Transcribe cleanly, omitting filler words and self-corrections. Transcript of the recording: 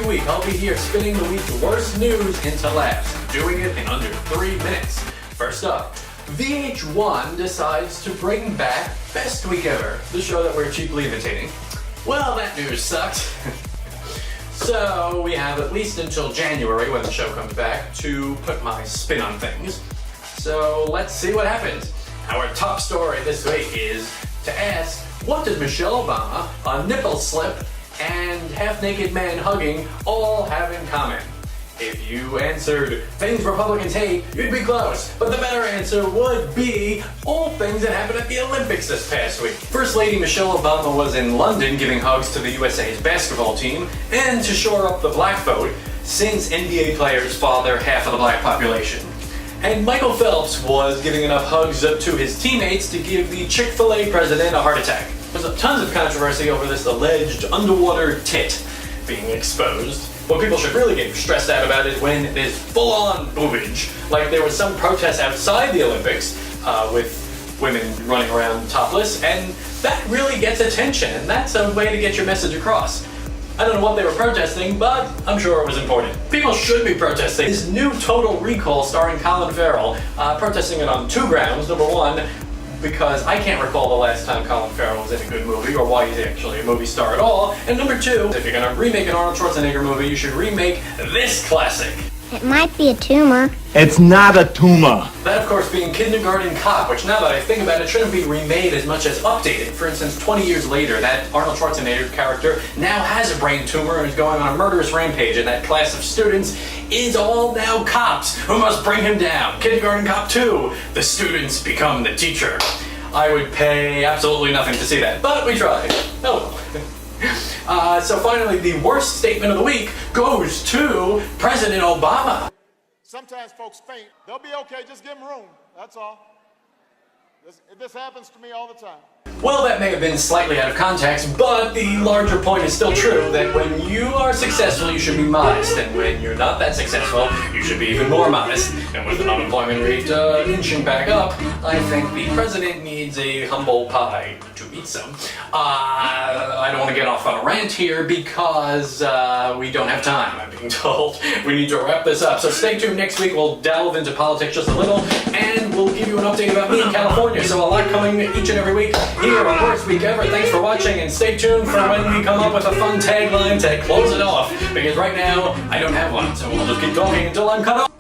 week, I'll be here spinning the week's worst news into laughs, doing it in under 3 minutes. First up, VH1 decides to bring back Best Week Ever, the show that we're cheaply imitating. Well, that news sucked. So we have at least until January, when the show comes back, to put my spin on things. So let's see what happens. Our top story this week is to ask, what did Michelle Obama, a nipple slip, and half-naked man hugging all have in common? If you answered things Republicans hate, you'd be close. But the better answer would be all things that happened at the Olympics this past week. First Lady Michelle Obama was in London giving hugs to the USA's basketball team and to shore up the black vote, since NBA players father half of the black population. And Michael Phelps was giving enough hugs to his teammates to give the Chick-fil-A president a heart attack. There's tons of controversy over this alleged underwater tit being exposed. What people should really get stressed out about is when there's full-on boobage. Like there was some protest outside the Olympics with women running around topless, and that really gets attention, and that's a way to get your message across. I don't know what they were protesting, but I'm sure it was important. People should be protesting this new Total Recall starring Colin Farrell, protesting it on 2 grounds. Number 1, because I can't recall the last time Colin Farrell was in a good movie, or why he's actually a movie star at all. And number 2, if you're gonna remake an Arnold Schwarzenegger movie, you should remake this classic. It might be a tumor. It's not a tumor. That, of course, being Kindergarten Cop, which now that I think about it, shouldn't be remade as much as updated. For instance, 20 years later, that Arnold Schwarzenegger character now has a brain tumor and is going on a murderous rampage, and that class of students is all now cops who must bring him down. Kindergarten Cop 2, the students become the teacher. I would pay absolutely nothing to see that, but we tried. Oh well. So finally, the worst statement of the week goes to President Obama. Sometimes folks faint. They'll be okay. Just give them room. That's all. This happens to me all the time. Well, that may have been slightly out of context, but the larger point is still true, that when you are successful, you should be modest, and when you're not that successful, you should be even more modest. And with an unemployment rate inching back up, I think the president needs a humble pie to eat some. I don't want to get off on a rant here because we don't have time, I'm being told. We need to wrap this up, so stay tuned. Next week we'll delve into politics just a little, and we'll give you an update about me in California, so a lot coming each and every week here on Worst Week Ever. Thanks for watching, and stay tuned for when we come up with a fun tagline to close it off, because right now I don't have one, so we'll just keep talking until I'm cut off.